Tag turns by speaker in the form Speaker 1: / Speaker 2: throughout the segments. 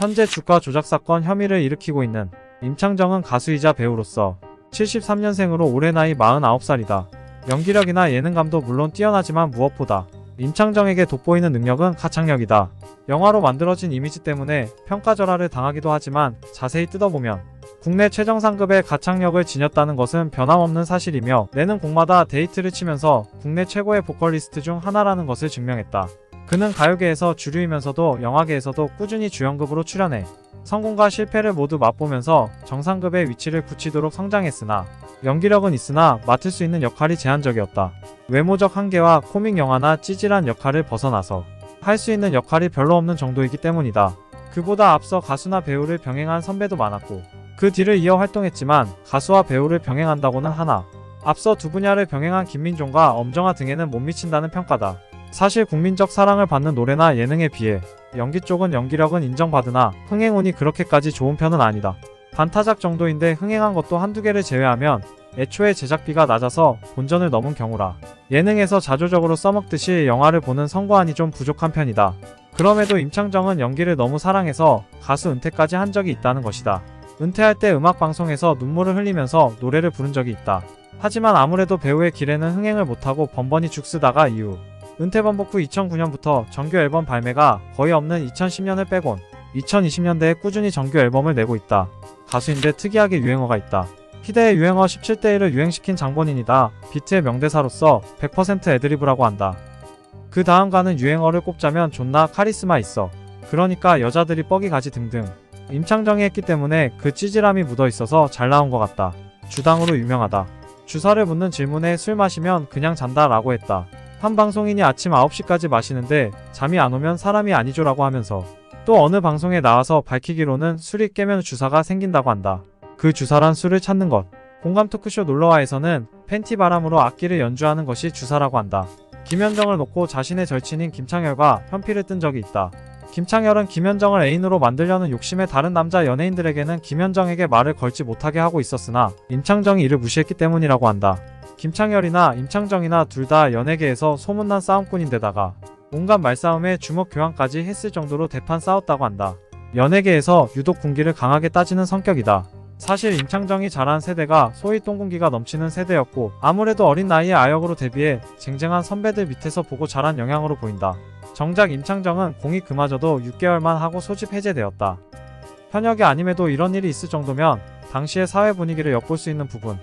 Speaker 1: 현재 주가 조작 사건 혐의를 일으키고 있는 임창정은 가수이자 배우로서 73년생으로 올해 나이 49살이다. 연기력이나 예능감도 물론 뛰어나지만 무엇보다 임창정에게 돋보이는 능력은 가창력이다. 영화로 만들어진 이미지 때문에 평가절하를 당하기도 하지만 자세히 뜯어보면 국내 최정상급의 가창력을 지녔다는 것은 변함없는 사실이며 내는 곡마다 데이트를 치면서 국내 최고의 보컬리스트 중 하나라는 것을 증명했다. 그는 가요계에서 주류이면서도 영화계에서도 꾸준히 주연급으로 출연해 성공과 실패를 모두 맛보면서 정상급의 위치를 굳히도록 성장했으나 연기력은 있으나 맡을 수 있는 역할이 제한적이었다. 외모적 한계와 코믹 영화나 찌질한 역할을 벗어나서 할 수 있는 역할이 별로 없는 정도이기 때문이다. 그보다 앞서 가수나 배우를 병행한 선배도 많았고 그 뒤를 이어 활동했지만 가수와 배우를 병행한다고는 하나 앞서 두 분야를 병행한 김민종과 엄정화 등에는 못 미친다는 평가다. 사실 국민적 사랑을 받는 노래나 예능에 비해 연기 쪽은 연기력은 인정받으나 흥행운이 그렇게까지 좋은 편은 아니다. 반타작 정도인데 흥행한 것도 한두 개를 제외하면 애초에 제작비가 낮아서 본전을 넘은 경우라 예능에서 자조적으로 써먹듯이 영화를 보는 성과안이 좀 부족한 편이다. 그럼에도 임창정은 연기를 너무 사랑해서 가수 은퇴까지 한 적이 있다는 것이다. 은퇴할 때 음악방송에서 눈물을 흘리면서 노래를 부른 적이 있다. 하지만 아무래도 배우의 길에는 흥행을 못하고 번번이 죽쓰다가 이후 은퇴 번복 후 2009년부터 정규 앨범 발매가 거의 없는 2010년을 빼곤 2020년대에 꾸준히 정규 앨범을 내고 있다. 가수인데 특이하게 유행어가 있다. 희대의 유행어 17대1을 유행시킨 장본인이다. 비트의 명대사로서 100% 애드리브라고 한다. 그 다음 가는 유행어를 꼽자면 존나 카리스마 있어. 그러니까 여자들이 뻑이 가지 등등. 임창정이 했기 때문에 그 찌질함이 묻어있어서 잘 나온 것 같다. 주당으로 유명하다. 주사를 묻는 질문에 술 마시면 그냥 잔다 라고 했다. 한 방송인이 아침 9시까지 마시는데 잠이 안 오면 사람이 아니죠 라고 하면서 또 어느 방송에 나와서 밝히기로는 술이 깨면 주사가 생긴다고 한다. 그 주사란 술을 찾는 것. 공감 토크쇼 놀러와에서는 팬티 바람으로 악기를 연주하는 것이 주사라고 한다. 김현정을 놓고 자신의 절친인 김창열과 현피를 뜬 적이 있다. 김창열은 김현정을 애인으로 만들려는 욕심에 다른 남자 연예인들에게는 김현정에게 말을 걸지 못하게 하고 있었으나 임창정이 이를 무시했기 때문이라고 한다. 김창열이나 임창정이나 둘 다 연예계에서 소문난 싸움꾼인데다가 온갖 말싸움에 주먹 교환까지 했을 정도로 대판 싸웠다고 한다. 연예계에서 유독 군기를 강하게 따지는 성격이다. 사실 임창정이 자란 세대가 소위 똥군기가 넘치는 세대였고 아무래도 어린 나이에 아역으로 데뷔해 쟁쟁한 선배들 밑에서 보고 자란 영향으로 보인다. 정작 임창정은 공이 그마저도 6개월만 하고 소집 해제되었다. 현역이 아님에도 이런 일이 있을 정도면 당시의 사회 분위기를 엿볼 수 있는 부분.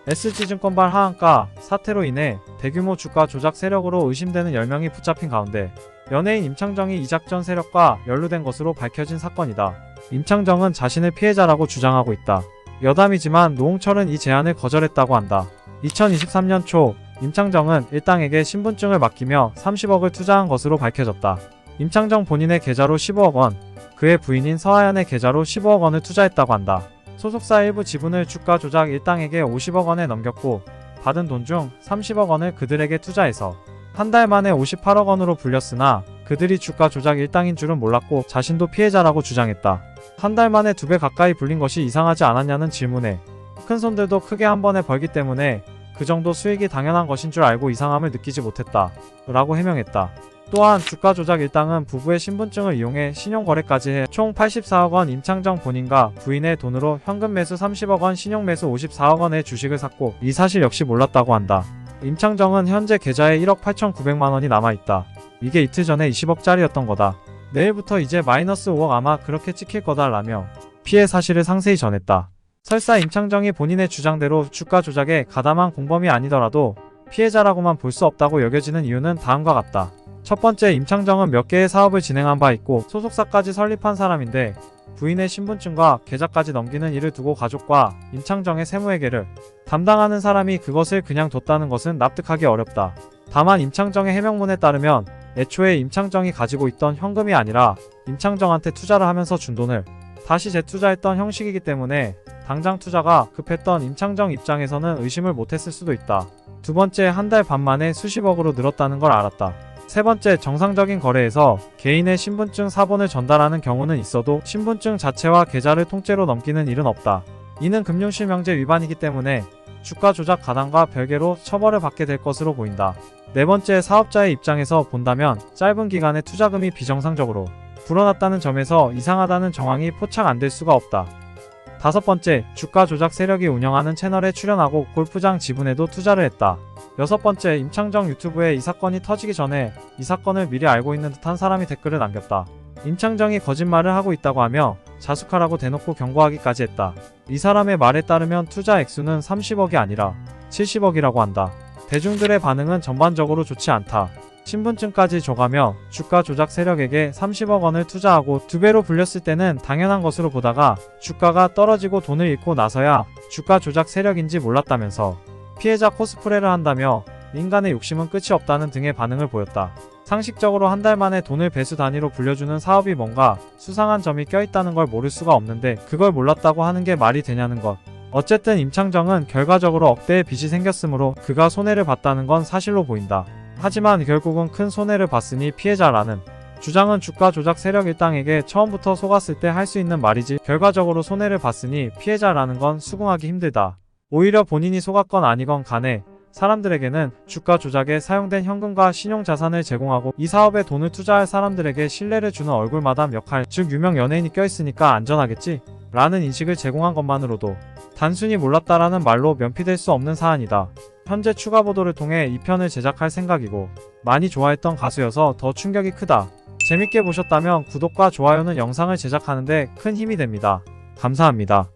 Speaker 1: SG증권발 하한가 사태로 인해 대규모 주가 조작 세력으로 의심되는 10명이 붙잡힌 가운데 연예인 임창정이 이 작전 세력과 연루된 것으로 밝혀진 사건이다. 임창정은 자신을 피해자라고 주장하고 있다. 여담이지만 노홍철은 이 제안을 거절했다고 한다. 2023년 초 임창정은 일당에게 신분증을 맡기며 30억을 투자한 것으로 밝혀졌다. 임창정 본인의 계좌로 15억 원, 그의 부인인 서하연의 계좌로 15억 원을 투자했다고 한다. 소속사 일부 지분을 주가 조작 일당에게 50억 원에 넘겼고 받은 돈 중 30억 원을 그들에게 투자해서 한 달 만에 58억 원으로 불렸으나 그들이 주가 조작 일당인 줄은 몰랐고 자신도 피해자라고 주장했다. 한 달 만에 2배 가까이 불린 것이 이상하지 않았냐는 질문에 큰손들도 크게 한 번에 벌기 때문에 그 정도 수익이 당연한 것인 줄 알고 이상함을 느끼지 못했다 라고 해명했다. 또한 주가 조작 일당은 부부의 신분증을 이용해 신용거래까지 해 총 84억 원 임창정 본인과 부인의 돈으로 현금 매수 30억 원 신용 매수 54억 원의 주식을 샀고 이 사실 역시 몰랐다고 한다. 임창정은 현재 계좌에 1억 8,900만 원이 남아있다. 이게 이틀 전에 20억짜리였던 거다. 내일부터 이제 마이너스 5억 아마 그렇게 찍힐 거다 라며 피해 사실을 상세히 전했다. 설사 임창정이 본인의 주장대로 주가 조작에 가담한 공범이 아니더라도 피해자라고만 볼 수 없다고 여겨지는 이유는 다음과 같다. 첫 번째, 임창정은 몇 개의 사업을 진행한 바 있고 소속사까지 설립한 사람인데 부인의 신분증과 계좌까지 넘기는 일을 두고 가족과 임창정의 세무회계를 담당하는 사람이 그것을 그냥 뒀다는 것은 납득하기 어렵다. 다만 임창정의 해명문에 따르면 애초에 임창정이 가지고 있던 현금이 아니라 임창정한테 투자를 하면서 준 돈을 다시 재투자했던 형식이기 때문에 당장 투자가 급했던 임창정 입장에서는 의심을 못했을 수도 있다. 두 번째, 한 달 반 만에 수십억으로 늘었다는 걸 알았다. 세 번째, 정상적인 거래에서 개인의 신분증 사본을 전달하는 경우는 있어도 신분증 자체와 계좌를 통째로 넘기는 일은 없다. 이는 금융실명제 위반이기 때문에 주가 조작 가담과 별개로 처벌을 받게 될 것으로 보인다. 네 번째, 사업자의 입장에서 본다면 짧은 기간의 투자금이 비정상적으로 불어났다는 점에서 이상하다는 정황이 포착 안 될 수가 없다. 5번째, 주가 조작 세력이 운영하는 채널에 출연하고 골프장 지분에도 투자를 했다. 6번째, 임창정 유튜브에 이 사건이 터지기 전에 이 사건을 미리 알고 있는 듯한 사람이 댓글을 남겼다. 임창정이 거짓말을 하고 있다고 하며 자숙하라고 대놓고 경고하기까지 했다. 이 사람의 말에 따르면 투자 액수는 30억이 아니라 70억이라고 한다. 대중들의 반응은 전반적으로 좋지 않다. 신분증까지 줘가며 주가 조작 세력에게 30억 원을 투자하고 2배로 불렸을 때는 당연한 것으로 보다가 주가가 떨어지고 돈을 잃고 나서야 주가 조작 세력인지 몰랐다면서 피해자 코스프레를 한다며 인간의 욕심은 끝이 없다는 등의 반응을 보였다. 상식적으로 한 달 만에 돈을 배수 단위로 불려주는 사업이 뭔가 수상한 점이 껴있다는 걸 모를 수가 없는데 그걸 몰랐다고 하는 게 말이 되냐는 것. 어쨌든 임창정은 결과적으로 억대의 빚이 생겼으므로 그가 손해를 봤다는 건 사실로 보인다. 하지만 결국은 큰 손해를 봤으니 피해자라는 주장은 주가 조작 세력 일당에게 처음부터 속았을 때 할 수 있는 말이지 결과적으로 손해를 봤으니 피해자라는 건 수긍하기 힘들다. 오히려 본인이 속았건 아니건 간에 사람들에게는 주가 조작에 사용된 현금과 신용자산을 제공하고 이 사업에 돈을 투자할 사람들에게 신뢰를 주는 얼굴마담 역할, 즉 유명 연예인이 껴있으니까 안전하겠지? 라는 인식을 제공한 것만으로도 단순히 몰랐다라는 말로 면피될 수 없는 사안이다. 현재 추가 보도를 통해 2편을 제작할 생각이고 많이 좋아했던 가수여서 더 충격이 크다. 재밌게 보셨다면 구독과 좋아요는 영상을 제작하는데 큰 힘이 됩니다. 감사합니다.